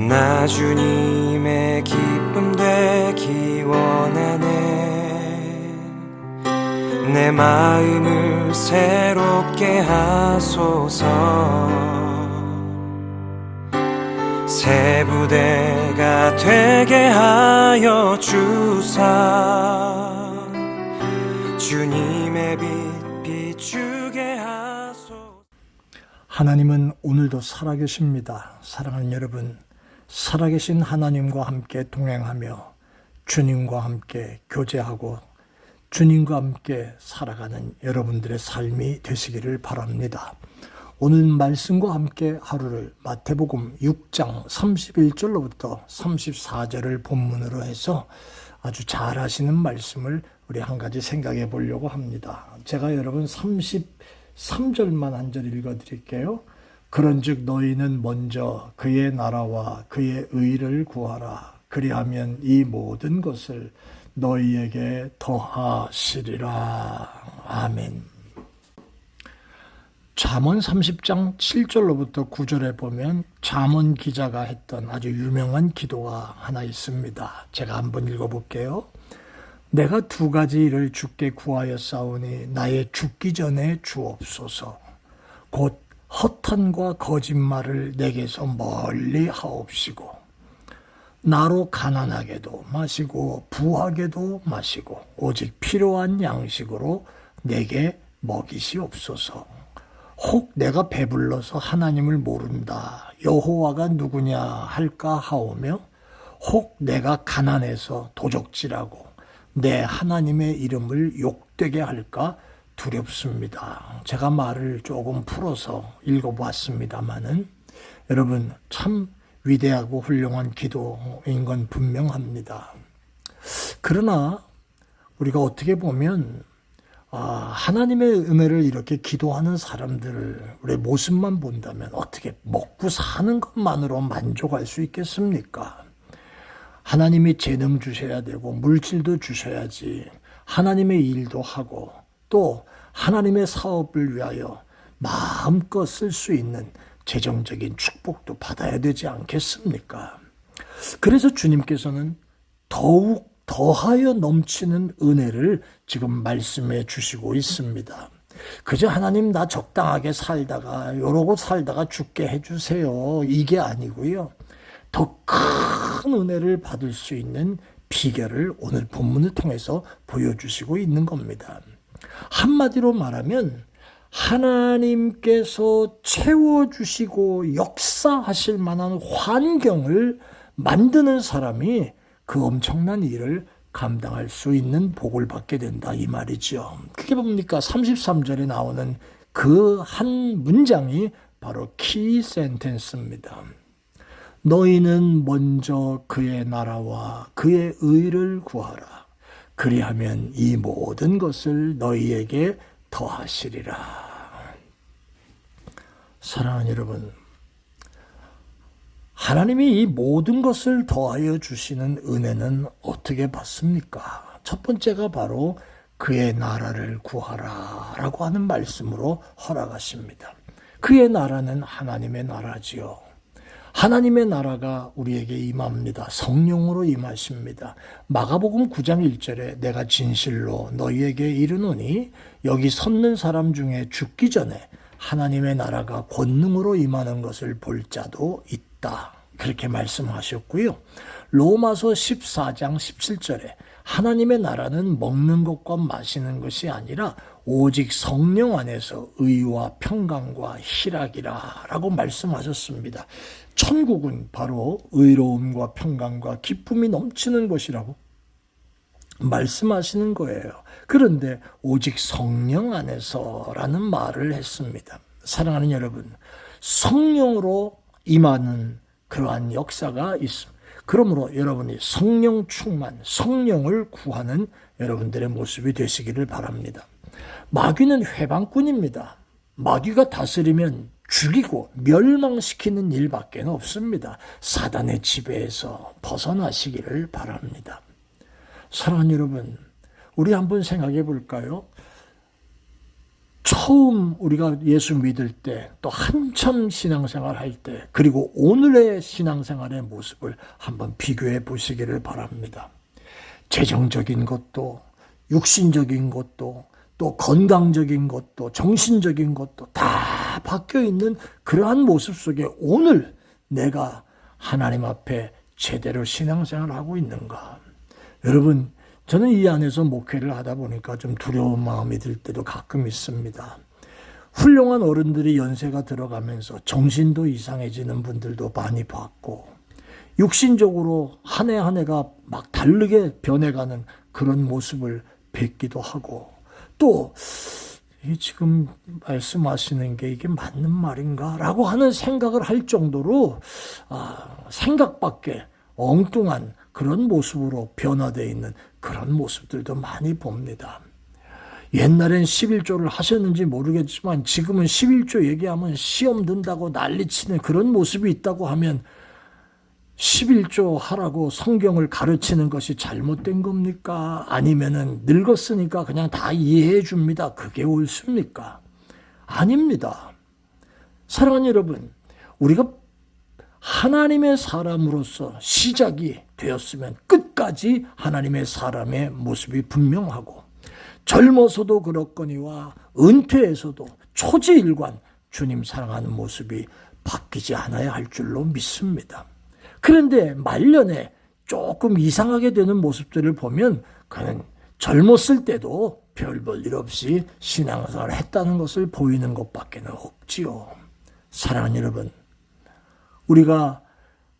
나 주님의 기쁨 되기 원하네. 내 마음을 새롭게 하소서. 새 부대가 되게 하여 주사. 주님의 빛 비추게 하소서. 하나님은 오늘도 살아계십니다. 사랑하는 여러분, 살아계신 하나님과 함께 동행하며 주님과 함께 교제하고 주님과 함께 살아가는 여러분들의 삶이 되시기를 바랍니다. 오늘 말씀과 함께 하루를 마태복음 6장 31절로부터 34절을 본문으로 해서 아주 잘 하시는 말씀을 우리 한 가지 생각해 보려고 합니다. 제가 여러분 33절만 한 절 읽어 드릴게요. 그런즉 너희는 먼저 그의 나라와 그의 의를 구하라. 그리하면 이 모든 것을 너희에게 더하시리라. 아멘. 잠언 30장 7절로부터 9절에 보면 잠언 기자가 했던 아주 유명한 기도가 하나 있습니다. 제가 한번 읽어볼게요. 내가 두 가지 일을 주께 구하였사오니 나의 죽기 전에 주옵소서. 곧 허탄과 거짓말을 내게서 멀리 하옵시고 나로 가난하게도 마시고 부하게도 마시고 오직 필요한 양식으로 내게 먹이시옵소서. 혹 내가 배불러서 하나님을 모른다. 여호와가 누구냐 할까 하오며 혹 내가 가난해서 도적질하고 내 하나님의 이름을 욕되게 할까 두렵습니다. 제가 말을 조금 풀어서 읽어보았습니다마는 여러분 참 위대하고 훌륭한 기도인 건 분명합니다. 그러나 우리가 어떻게 보면 하나님의 은혜를 이렇게 기도하는 사람들을 우리의 모습만 본다면 어떻게 먹고 사는 것만으로 만족할 수 있겠습니까? 하나님이 재능 주셔야 되고 물질도 주셔야지 하나님의 일도 하고 또 하나님의 사업을 위하여 마음껏 쓸 수 있는 재정적인 축복도 받아야 되지 않겠습니까? 그래서 주님께서는 더욱 더하여 넘치는 은혜를 지금 말씀해 주시고 있습니다. 그저 하나님 나 적당하게 살다가 요러고 살다가 죽게 해주세요. 이게 아니고요. 더 큰 은혜를 받을 수 있는 비결을 오늘 본문을 통해서 보여주시고 있는 겁니다. 한마디로 말하면 하나님께서 채워주시고 역사하실 만한 환경을 만드는 사람이 그 엄청난 일을 감당할 수 있는 복을 받게 된다 이 말이죠. 그게 뭡니까? 33절에 나오는 그 한 문장이 바로 키 센텐스입니다. 너희는 먼저 그의 나라와 그의 의를 구하라. 그리하면 이 모든 것을 너희에게 더하시리라. 사랑하는 여러분, 하나님이 이 모든 것을 더하여 주시는 은혜는 어떻게 받습니까? 첫 번째가 바로 그의 나라를 구하라 라고 하는 말씀으로 허락하십니다. 그의 나라는 하나님의 나라지요. 하나님의 나라가 우리에게 임합니다. 성령으로 임하십니다. 마가복음 9장 1절에 내가 진실로 너희에게 이르노니 여기 섰는 사람 중에 죽기 전에 하나님의 나라가 권능으로 임하는 것을 볼 자도 있다. 그렇게 말씀하셨고요. 로마서 14장 17절에 하나님의 나라는 먹는 것과 마시는 것이 아니라 오직 성령 안에서 의와 평강과 희락이라 라고 말씀하셨습니다. 천국은 바로 의로움과 평강과 기쁨이 넘치는 것이라고 말씀하시는 거예요. 그런데 오직 성령 안에서라는 말을 했습니다. 사랑하는 여러분, 성령으로 임하는 그러한 역사가 있습니다. 그러므로 여러분이 성령 충만, 성령을 구하는 여러분들의 모습이 되시기를 바랍니다. 마귀는 회방꾼입니다. 마귀가 다스리면 죽이고 멸망시키는 일밖에 없습니다. 사단의 지배에서 벗어나시기를 바랍니다. 사랑하는 여러분, 우리 한번 생각해 볼까요? 처음 우리가 예수 믿을 때, 또 한참 신앙생활 할 때, 그리고 오늘의 신앙생활의 모습을 한번 비교해 보시기를 바랍니다. 재정적인 것도, 육신적인 것도, 또 건강적인 것도, 정신적인 것도 다 바뀌어 있는 그러한 모습 속에 오늘 내가 하나님 앞에 제대로 신앙생활을 하고 있는가? 여러분, 저는 이 안에서 목회를 하다 보니까 좀 두려운 마음이 들 때도 가끔 있습니다. 훌륭한 어른들이 연세가 들어가면서 정신도 이상해지는 분들도 많이 봤고, 육신적으로 한 해 한 해가 막 다르게 변해가는 그런 모습을 뵙기도 하고, 또 지금 말씀하시는 게 이게 맞는 말인가? 라고 하는 생각을 할 정도로 생각밖에 엉뚱한 그런 모습으로 변화되어 있는 그런 모습들도 많이 봅니다. 옛날엔 11조를 하셨는지 모르겠지만 지금은 11조 얘기하면 시험 든다고 난리치는 그런 모습이 있다고 하면 11조 하라고 성경을 가르치는 것이 잘못된 겁니까? 아니면은 늙었으니까 그냥 다 이해해 줍니다. 그게 옳습니까? 아닙니다. 사랑하는 여러분, 우리가 하나님의 사람으로서 시작이 되었으면 끝까지 하나님의 사람의 모습이 분명하고, 젊어서도 그렇거니와 은퇴해서도 초지일관 주님 사랑하는 모습이 바뀌지 않아야 할 줄로 믿습니다. 그런데 말년에 조금 이상하게 되는 모습들을 보면 그는 젊었을 때도 별 볼 일 없이 신앙생활을 했다는 것을 보이는 것밖에 없지요. 사랑하는 여러분, 우리가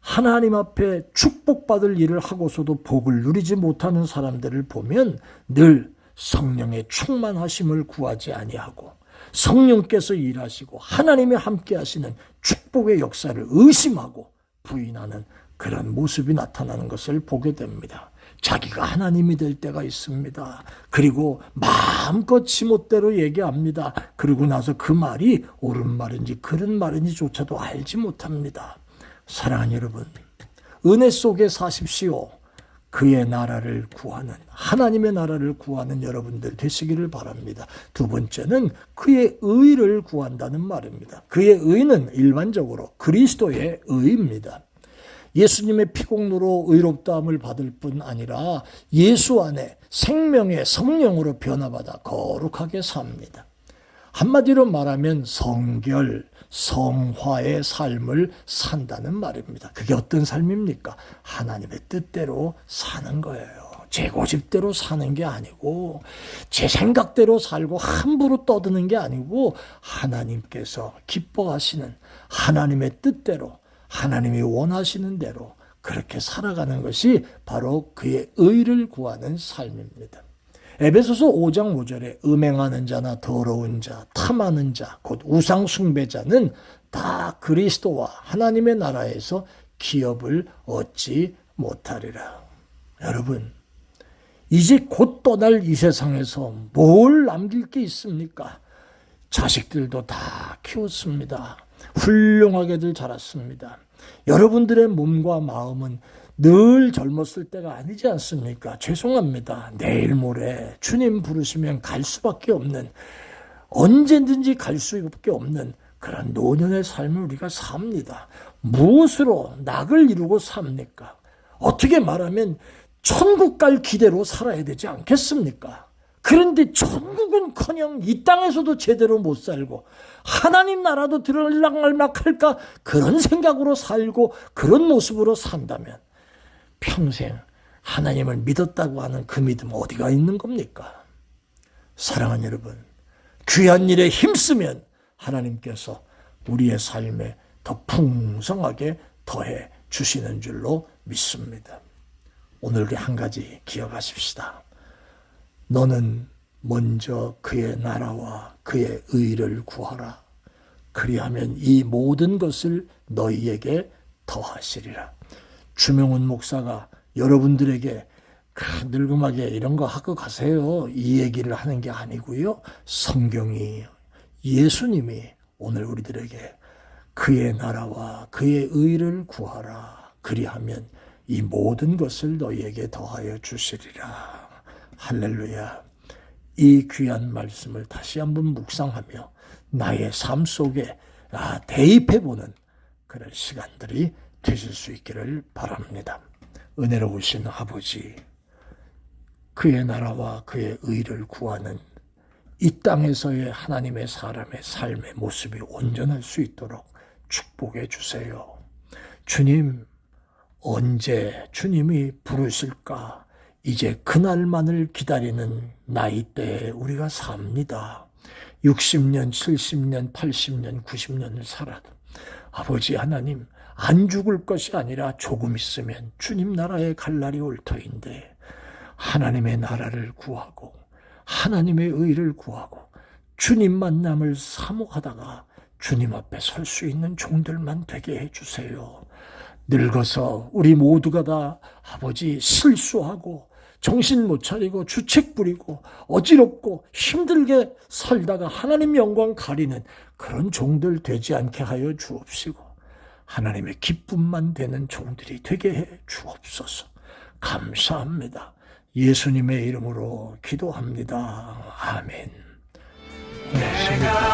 하나님 앞에 축복받을 일을 하고서도 복을 누리지 못하는 사람들을 보면 늘 성령의 충만하심을 구하지 아니하고 성령께서 일하시고 하나님이 함께 하시는 축복의 역사를 의심하고 부인하는 그런 모습이 나타나는 것을 보게 됩니다. 자기가 하나님이 될 때가 있습니다. 그리고 마음껏 지멋대로 얘기합니다. 그러고 나서 그 말이 옳은 말인지 그른 말인지조차도 알지 못합니다. 사랑하는 여러분, 은혜 속에 사십시오. 그의 나라를 구하는, 하나님의 나라를 구하는 여러분들 되시기를 바랍니다. 두 번째는 그의 의를 구한다는 말입니다. 그의 의는 일반적으로 그리스도의 의입니다. 예수님의 피공로로 의롭다함을 받을 뿐 아니라 예수 안에 생명의 성령으로 변화받아 거룩하게 삽니다. 한마디로 말하면 성결, 성화의 삶을 산다는 말입니다. 그게 어떤 삶입니까? 하나님의 뜻대로 사는 거예요. 제 고집대로 사는 게 아니고, 제 생각대로 살고 함부로 떠드는 게 아니고, 하나님께서 기뻐하시는 하나님의 뜻대로, 하나님이 원하시는 대로 그렇게 살아가는 것이 바로 그의 의를 구하는 삶입니다. 에베소서 5장 5절에 음행하는 자나 더러운 자, 탐하는 자, 곧 우상 숭배자는 다 그리스도와 하나님의 나라에서 기업을 얻지 못하리라. 여러분, 이제 곧 떠날 이 세상에서 뭘 남길 게 있습니까? 자식들도 다 키웠습니다. 훌륭하게들 자랐습니다. 여러분들의 몸과 마음은 늘 젊었을 때가 아니지 않습니까? 죄송합니다. 내일 모레 주님 부르시면 갈 수밖에 없는, 언제든지 갈 수밖에 없는 그런 노년의 삶을 우리가 삽니다. 무엇으로 낙을 이루고 삽니까? 어떻게 말하면 천국 갈 기대로 살아야 되지 않겠습니까? 그런데 천국은커녕 이 땅에서도 제대로 못 살고 하나님 나라도 들을락말락할까 그런 생각으로 살고 그런 모습으로 산다면 평생 하나님을 믿었다고 하는 그 믿음 어디가 있는 겁니까? 사랑하는 여러분, 귀한 일에 힘쓰면 하나님께서 우리의 삶에 더 풍성하게 더해 주시는 줄로 믿습니다. 오늘 한 가지 기억하십시다. 너는 먼저 그의 나라와 그의 의를 구하라. 그리하면 이 모든 것을 너희에게 더하시리라. 주명훈 목사가 여러분들에게 늙음하게 이런 거 하고 가세요, 이 얘기를 하는 게 아니고요. 성경이, 예수님이 오늘 우리들에게 그의 나라와 그의 의를 구하라. 그리하면 이 모든 것을 너희에게 더하여 주시리라. 할렐루야. 이 귀한 말씀을 다시 한번 묵상하며 나의 삶 속에 대입해보는 그런 시간들이 되실 수 있기를 바랍니다. 은혜로우신 아버지, 그의 나라와 그의 의를 구하는 이 땅에서의 하나님의 사람의 삶의 모습이 온전할 수 있도록 축복해 주세요. 주님, 언제 주님이 부르실까? 이제 그날만을 기다리는 나이대에 우리가 삽니다. 60년, 70년, 80년, 90년을 살아도 아버지 하나님, 안 죽을 것이 아니라 조금 있으면 주님 나라에 갈 날이 올 터인데 하나님의 나라를 구하고 하나님의 의를 구하고 주님 만남을 사모하다가 주님 앞에 설 수 있는 종들만 되게 해주세요. 늙어서 우리 모두가 다 아버지 실수하고 정신 못 차리고 주책 부리고 어지럽고 힘들게 살다가 하나님 영광 가리는 그런 종들 되지 않게 하여 주옵시고 하나님의 기쁨만 되는 종들이 되게 해 주옵소서. 감사합니다. 예수님의 이름으로 기도합니다. 아멘. 고맙습니다.